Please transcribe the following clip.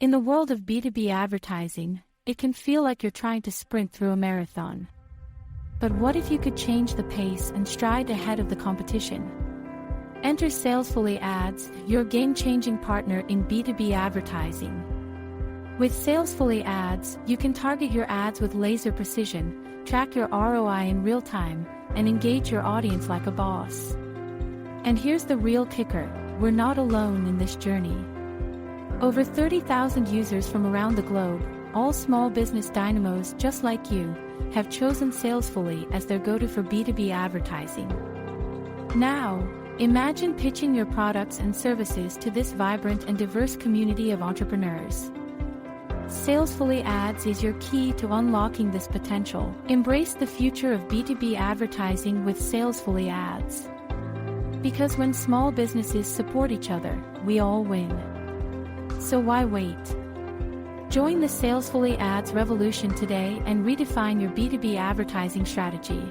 In the world of B2B advertising, it can feel like you're trying to sprint through a marathon. But what if you could change the pace and stride ahead of the competition? Enter Salesfully Ads, your game-changing partner in B2B advertising. With Salesfully Ads, you can target your ads with laser precision, track your ROI in real time, and engage your audience like a boss. And here's the real kicker, we're not alone in this journey. Over 30,000 users from around the globe, all small business dynamos just like you, have chosen Salesfully as their go-to for B2B advertising. Now, imagine pitching your products and services to this vibrant and diverse community of entrepreneurs. Salesfully Ads is your key to unlocking this potential. Embrace the future of B2B advertising with Salesfully Ads. Because when small businesses support each other, we all win. So why wait? Join the Salesfully Ads revolution today and redefine your B2B advertising strategy.